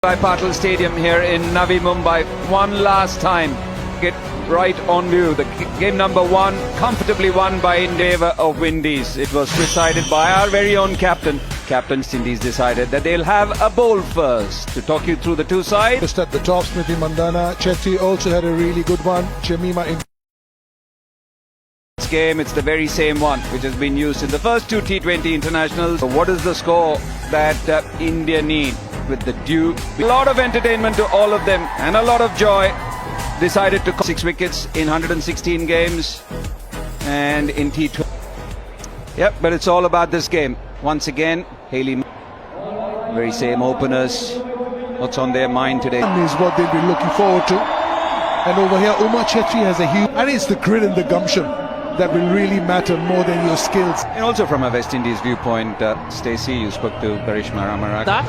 By Patil Stadium here in Navi Mumbai, one last time. Get right on view. The game number 1 comfortably won by India of Windies. It was decided by our very own captain. Captain Indies decided that they'll have a bowl first. To talk you through the two sides. Just at the top, Smriti Mandhana. Chetty also had a really good one. Shamima in This game, it's the very same one which has been used in the first 2 T20 internationals. So what is the score that India need with the due? A lot of entertainment to all of them and a lot of joy. Decided to 6 wickets in 116 games and in T20. Yep, but it's all about this game. Once again, Haley, very same openers. What's on their mind today? is what they'll be looking forward to. And over here, Uma Chetty has a huge... And it's the grit and the gumption that will really matter more than your skills. And also from a West Indies viewpoint, Stacey, you spoke to Karishma Ramarak. That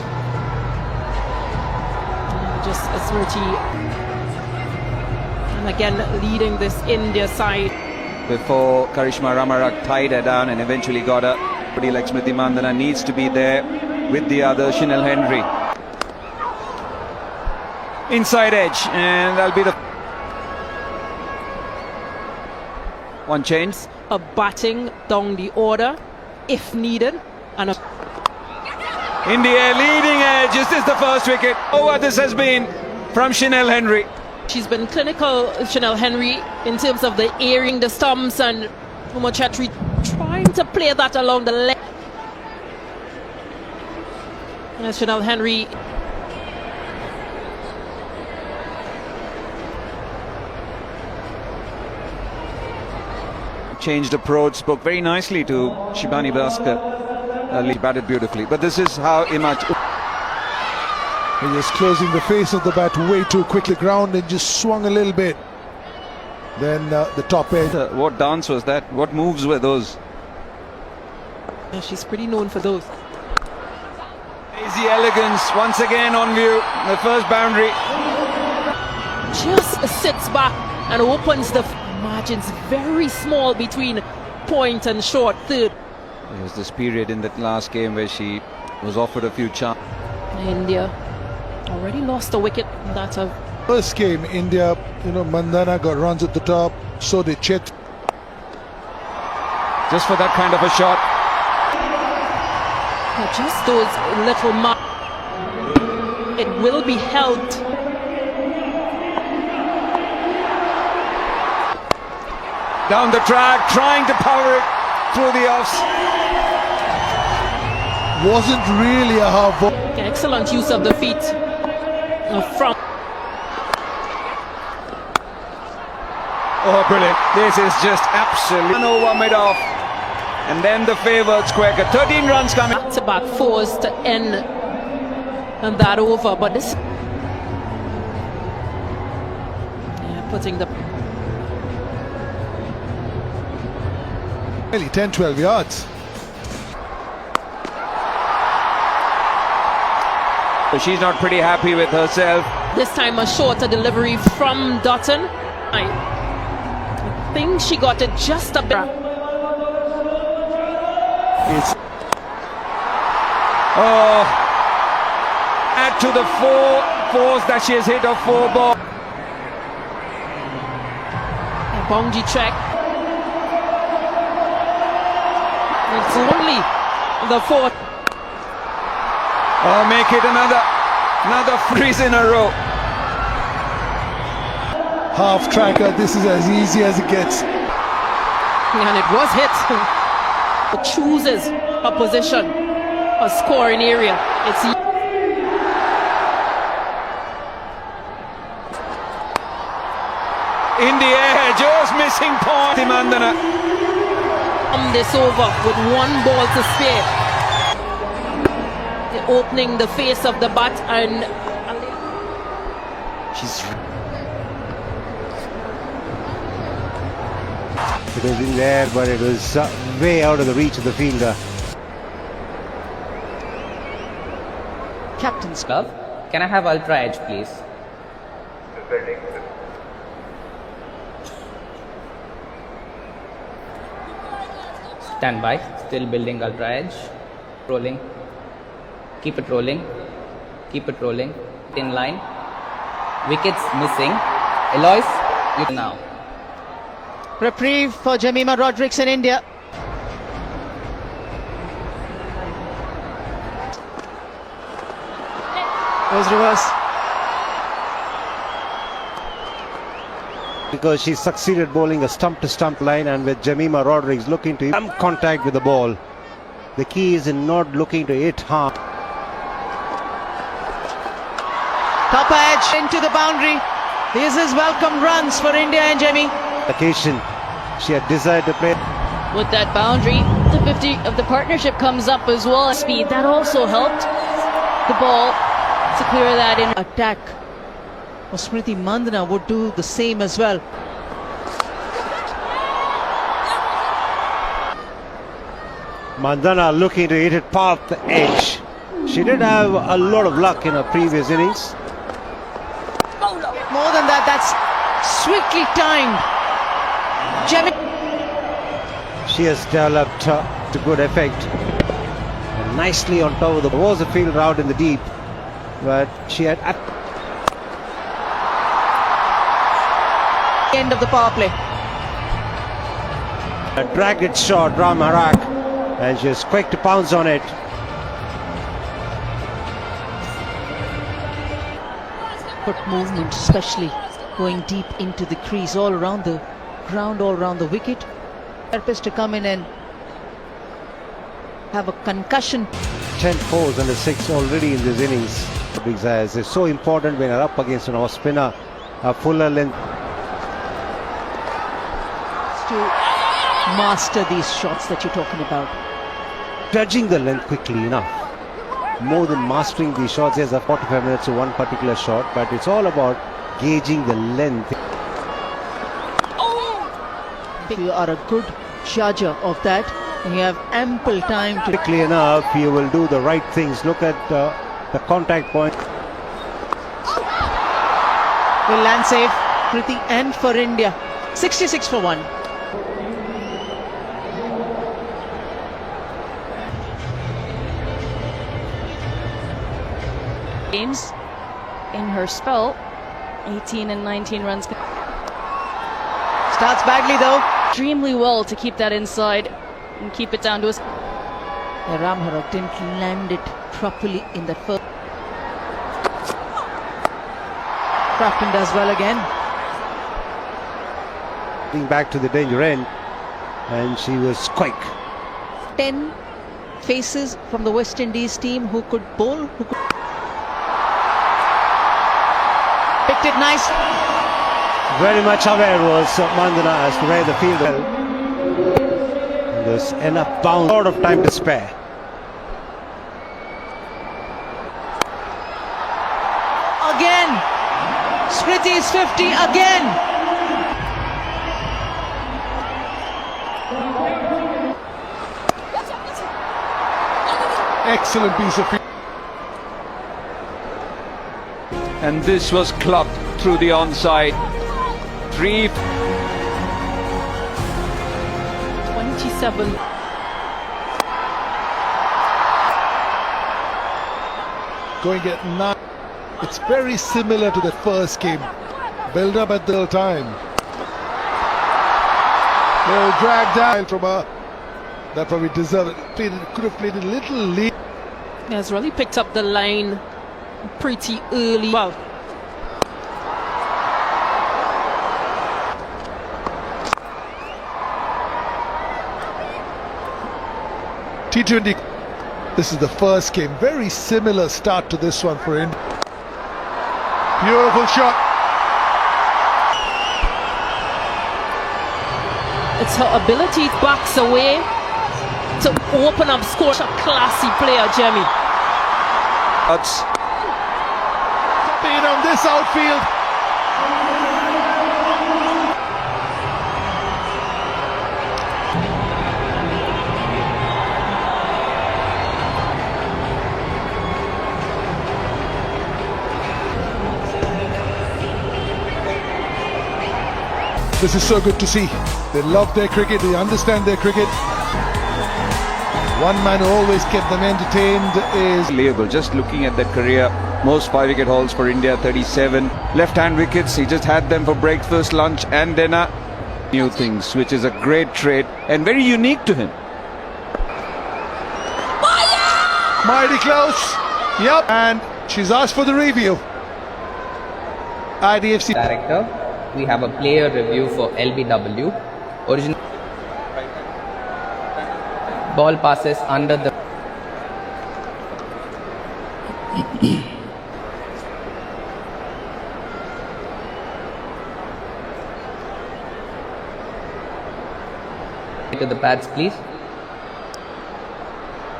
just a Smriti, and again leading this India side. Before Karishma Ramarak tied her down and eventually got her. Somebody like Smriti Mandhana needs to be there with the other, Chanel Henry. Inside edge, and that'll be the one change. A batting down the order if needed, and a India leading edge. Is this the first wicket? Oh, what this has been from Chanel Henry. she's been clinical, Chanel Henry, in terms of the airing the stumps, and Uma Chetty trying to play that along the leg. And Chanel Henry changed approach, spoke very nicely to Shibani Bhaskar. He batted beautifully, but this is how Image. He was closing the face of the bat way too quickly. Ground and just swung a little bit. Then the top edge. What dance was that? What moves were those? she's pretty known for those. Easy elegance once again on view. The first boundary. Just sits back and opens the margins very small between point and short third. There was this period in that last game where she was offered a few chances. India already lost a wicket. That's a First game, India, Mandhana got runs at the top. So did Chet. Just for that kind of a shot. just those little it will be helped. Down the track, trying to power it through the offs. Wasn't really a half ball. Excellent use of the feet from. Oh, brilliant. This is just absolutely no one made off. And then the favoured square. 13 runs coming. Back-to-back fours to end and that over. But this... putting the... Nearly 10-12 yards. So she's not pretty happy with herself. This time a shorter delivery from Dutton. I think she got it just a bit. It's Add to the 4 that she has hit of 4 balls. Boundary check. It's only the 4th. Oh, make it another freeze in a row. half tracker. This is as easy as it gets. And it was hit. It chooses a position, a scoring area. It's in the air, just missing point. Mandhana. This over with 1 ball to spare. Opening the face of the bat, and it was in there, but it was way out of the reach of the fielder. Captain's Club, can I have Ultra Edge, please? Stand by, still building Ultra Edge. Rolling. Keep it rolling. Keep it rolling. In line. Wickets missing. Eloise, you now. Reprieve for Jemima Rodrigues in India. Goes reverse. Because she succeeded bowling a stump-to-stump line, and with Jemima Rodrigues looking to come contact with the ball. The key is in not looking to hit hard. Top edge into the boundary. This is welcome runs for India and Jemmy. Occasion she had desired to play. With that boundary, the 50 of the partnership comes up as well. Speed, that also helped the ball to clear that in. Attack. Smriti Mandana would do the same as well. Mandana looking to hit it past the edge. She did have a lot of luck in her previous innings. More than that, that's swiftly timed. Jemmy. She has developed to good effect. And nicely on top of the... There was a field route in the deep, but she had... End of the power play. A dragged shot, Ram Harak, and she was quick to pounce on it. Foot movement, especially going deep into the crease, all around the ground, all around the wicket. Therapist to come in and have a concussion. 10 fours and a 6 already in this innings. Because it's so important when you're up against an off spinner, a fuller length. To master these shots that you're talking about. Judging the length quickly enough. More than mastering these shots, there's a 45 minutes to one particular shot, but it's all about gauging the length. If you are a good judger of that, you have ample time to... Quickly enough, you will do the right things. Look at the contact point. Will land safe, Kriti, and for India. 66 for 1. Games in her spell, 18 and 19 runs. Starts badly though. Extremely well to keep that inside and keep it down to us. Ram Harak didn't land it properly in that first. Crafton does well again. Back to the danger end, and she was quick. 10 faces from the West Indies team who could bowl, who could... Picked it nice. Very much aware was Mandana as to where the field well. There's enough bounce, a lot of time to spare. Again, Smriti's 50 again. Excellent piece of... And this was clubbed through the onside. 3. 27. Going at 9. It's very similar to the first game. Build up at the time. They'll drag down from her. That probably deserved it. Could have played a little late. Has really picked up the line pretty early. Well, T20. This is the first game. Very similar start to this one for India. Beautiful shot. it's her ability to backs away to open up score. A classy player, Jemmy. That's Being on this outfield. This is so good to see. They love their cricket, they understand their cricket. One man who always kept them entertained is... unbelievable. Just looking at that career Most 5-wicket hauls for India, 37. Left-hand wickets, he just had them for breakfast, lunch and dinner. New things, which is a great trait and very unique to him. Mighty close. Yep. And she's asked for the review. IDFC. Director, we have a player review for LBW. Original ball passes under the to the pads, please.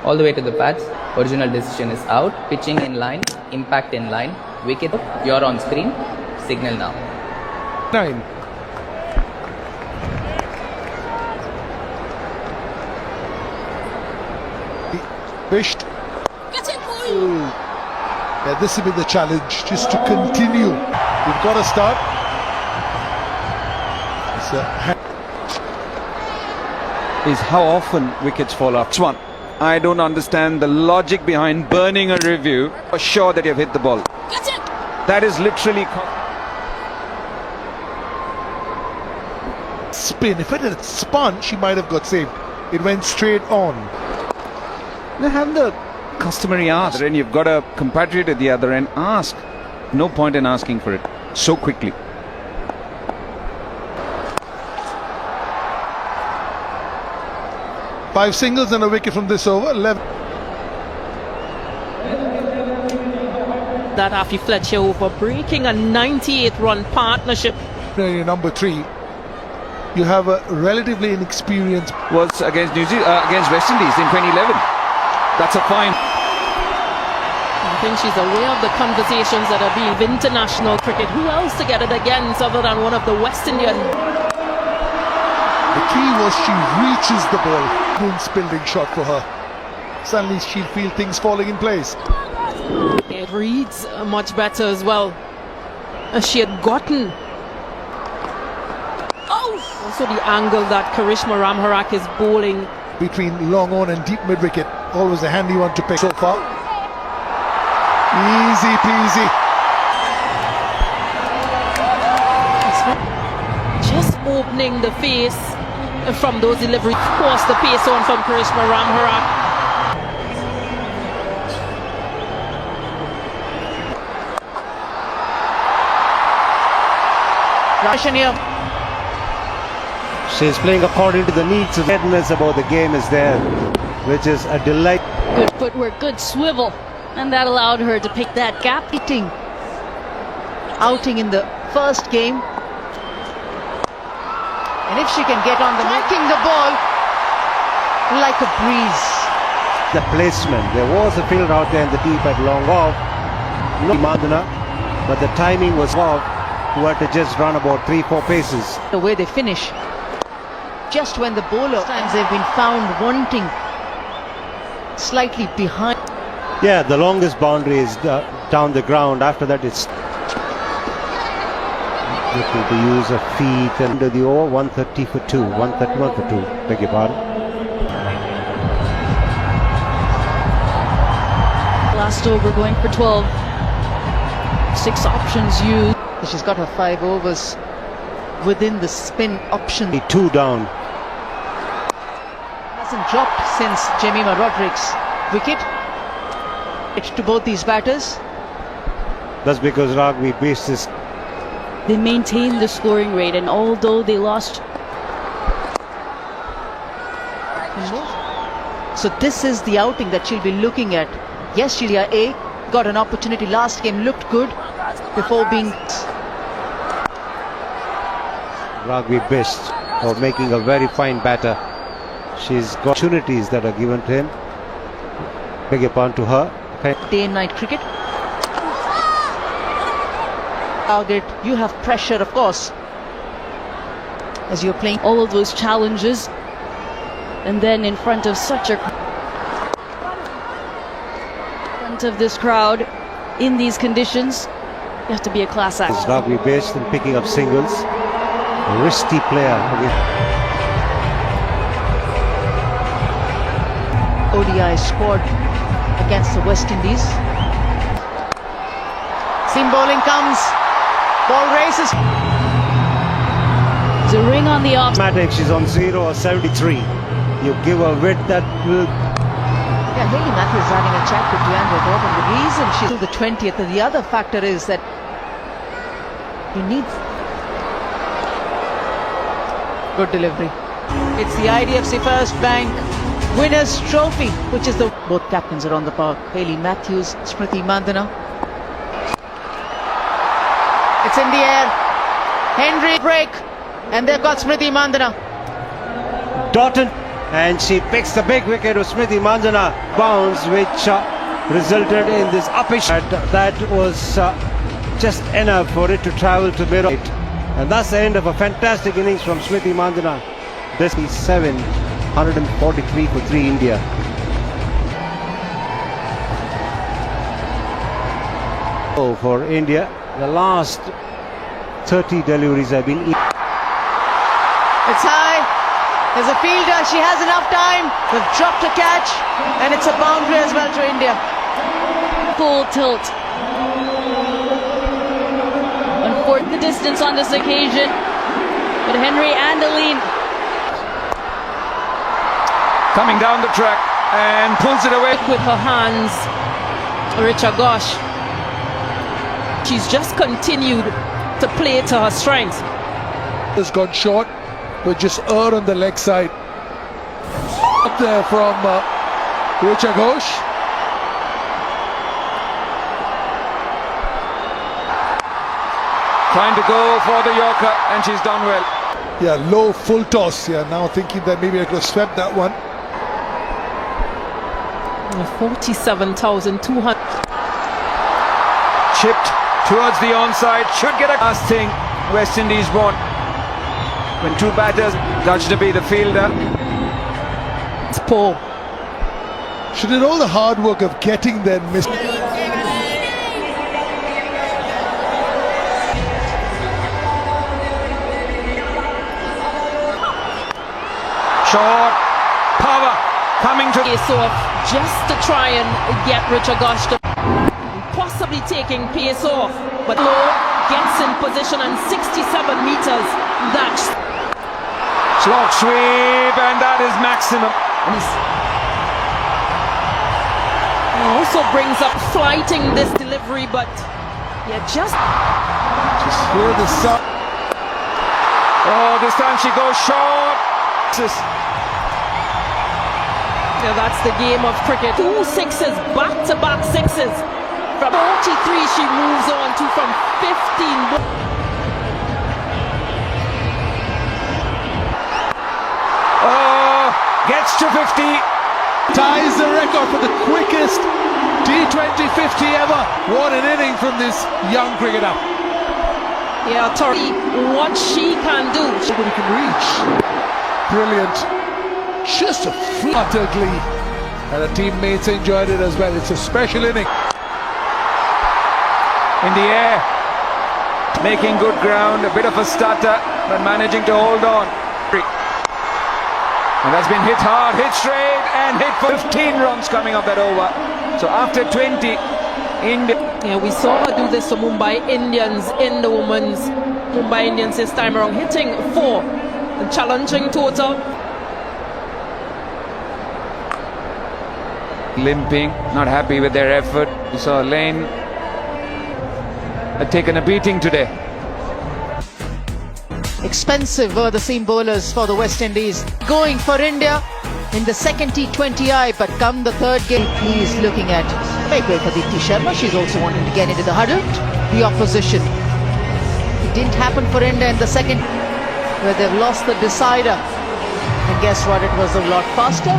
All the way to the pads. Original decision is out. Pitching in line, impact in line, wicket. You're on screen. Signal now. 9. Wished. Yeah, this will be the challenge, just to continue. We've got to start. Is how often wickets fall off. One, I don't understand the logic behind burning a review. For sure that you've hit the ball. That is literally Spin. If it had spun, she might have got saved. It went straight on. they have the customary ask, and you've got a compatriot at the other end. Ask. No point in asking for it so quickly. Five singles and a wicket from this over. 11. That Afi Fletcher over, breaking a 98-run partnership. Number 3. You have a relatively inexperienced. Was against against West Indies in 2011. That's a fine. I think she's aware of the conversations that are being of international cricket. Who else to get it against other than one of the West Indian? The key was she reaches the ball. Boom's building shot for her. Suddenly she'll feel things falling in place. It reads much better as well. She had gotten also the angle that Karishma Ramharak is bowling. Between long on and deep mid wicket. Always a handy one to pick so far. Easy peasy. Just opening the face from those deliveries. Force the pace on from Karishma Ramharak. Rashania. She's playing according to the needs. The readiness about the game is there, which is a delight. Good footwork, good swivel, and that allowed her to pick that gap. Hitting. Outing in the first game. And if she can get on the striking the ball like a breeze. The placement. There was a field out there in the deep at long off. No Madana, but the timing was off. Who had to just run about 3-4 paces. The way they finish. Just when the bowler, times they've been found wanting slightly behind. Yeah, the longest boundary is down the ground. After that, it's looking to use a feet under the over. 130 for 2, 131 for 2. Beg your pardon. Last over going for 12. 6 options used. She's got her 5 overs within the spin option. 2 down. Hasn't dropped since Jemima Rodrigues' wicket. It's to both these batters. That's because Rugby based is. They maintained the scoring rate, and although they lost. So this is the outing that she'll be looking at. Yes, Sheila A got an opportunity last game, looked good before being. Rugby best of making a very fine batter. She's got opportunities that are given to him. Beg your pardon to her. Day and night cricket. Target, you have pressure, of course, as you're playing all of those challenges, and then in front of such a front of this crowd in these conditions, you have to be a class act. It's Rugby based in picking up singles. A risky player. ODI squad against the West Indies. Seam bowling comes. Ball races. There's a ring on the off. Mathematics, she's on 0 or 73. You give her width that will. Yeah, Hayley Matthews having a chat with Deandra Gordon. The reason she's till the 20th, and the other factor is that you need good delivery. It's the IDFC First Bank Winners' Trophy, which is the both captains are on the park. Hayley Matthews, Smriti Mandhana. It's in the air. Henry break, and they've got Smriti Mandhana. Doughton, and she picks the big wicket of Smriti Mandhana bounce, which resulted in this uppish. That was just enough for it to travel to mid. And that's the end of a fantastic innings from Smriti Mandhana. This is 743 for 3 India. Oh, for India, the last 30 deliveries have been. It's high. There's a fielder. She has enough time. They've dropped a catch, and it's a boundary as well to India. Full tilt. Unfortunate the distance on this occasion. But Henry and Aline. Coming down the track and pulls it away. With her hands, Richa Ghosh. She's just continued to play to her strengths. Has gone short, but just on the leg side. Up there from Richa Ghosh. Trying to go for the Yorker, and she's done well. Yeah, low full toss. Yeah, now thinking that maybe I could have swept that one. 47,200. Chipped towards the onside, should get a last thing West Indies won. When 2 batters, judged to be the fielder. It's poor. She did all the hard work of getting there and missed. Short, power, coming to Pace off just to try and get Richa Ghosh to possibly taking pace off. But Low gets in position and 67 meters. That's slog sweep, and that is maximum. also brings up flighting this delivery, but yeah, just hear the sound. Oh, this time she goes short. yeah, that's the game of cricket. 2 sixes, back-to-back sixes. From 43 she moves on to from 15. Oh, gets to 50. Ties the record for the quickest T20 50 ever. What an inning from this young cricketer. Yeah, Tori, what she can do. Nobody can reach. Brilliant. Just a flutterly. And the teammates enjoyed it as well. It's a special inning. In the air, making good ground, a bit of a stutter, but managing to hold on. And that's been hit hard, hit straight, and hit for 15 runs coming up that over. So after 20, India. Yeah, we saw her do this for Mumbai Indians in the women's Mumbai Indians this time around, hitting 4 and challenging total. Limping, not happy with their effort. We saw Lane had taken a beating today. Expensive were the seam bowlers for the West Indies. Going for India in the second T20I, but come the third game, he is looking at make way for Deepti Sharma. She's also wanting to get into the huddle. The opposition. It didn't happen for India in the second, where they've lost the decider. And guess what? It was a lot faster.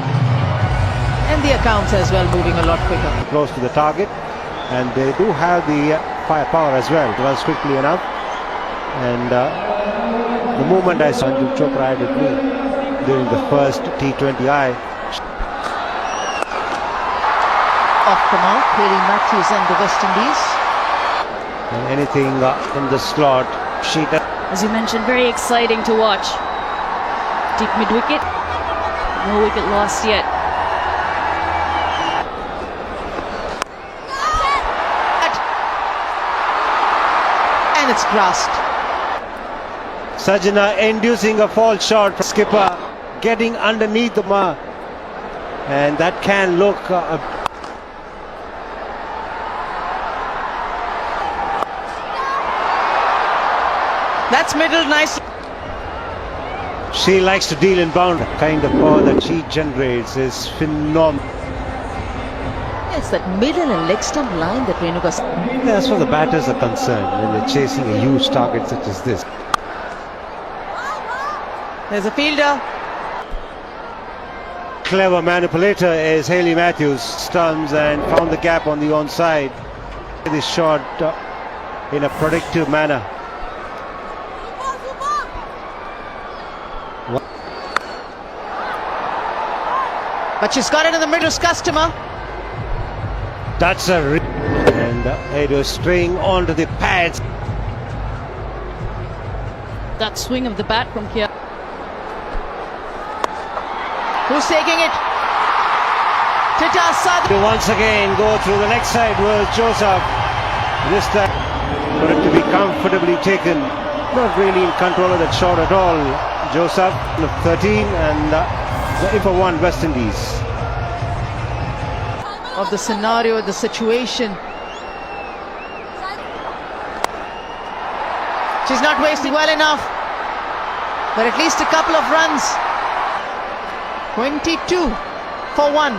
And the accounts as well moving a lot quicker. Close to the target, and they do have the firepower as well. It was quickly enough, and the moment I saw Sanju Chopra had with me during the first T20I. Off the mark, Hayley Matthews and the West Indies. And anything in the slot, she does. As you mentioned, very exciting to watch. Deep mid-wicket. No wicket lost yet. and it's grasped. Sajana inducing a false shot. Skipper getting underneath the mark. And that can look... That's middle, nice. She likes to deal in bound. The kind of power that she generates is phenomenal. It's that middle and leg stump line that Renuka. As far as the batters are concerned, when they're chasing a huge target such as this. There's a fielder. Clever manipulator is Hayley Matthews. Stuns and found the gap on the onside. This shot in a productive manner. But she's got it in the middle, customer. That's a... and it was straying onto the pads. That swing of the bat from Kia. Who's taking it? Tita Sad. To once again go through the next side was Joseph. This time for it to be comfortably taken. Not really in control of that shot at all. Joseph, 13 and for 1 West Indies. Of the scenario, the situation. She's not wasting well enough, but at least a couple of runs. 22 for 1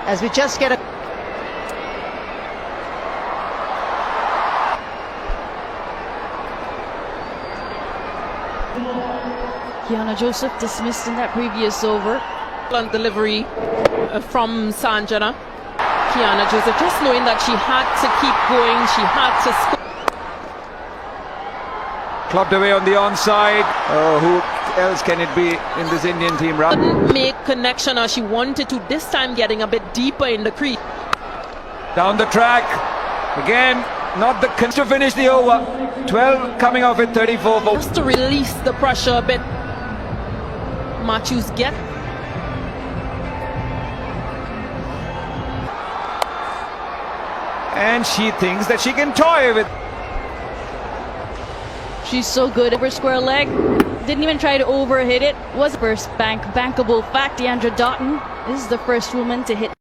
as we just get a... Kiana Joseph dismissed in that previous over. On delivery from Sanjana. Kiana Joseph just knowing that she had to keep going, she had to score. Clubbed away on the onside. Oh, who else can it be in this Indian team? Didn't make connection as she wanted to, this time getting a bit deeper in the crease. Down the track. Again, not the to finish the over. 12 coming off at 34. Just to release the pressure a bit. Matthews get. And she thinks that she can toy with. She's so good over square leg. Didn't even try to overhit it. Was first bankable fact. Deandra Doughton is the first woman to hit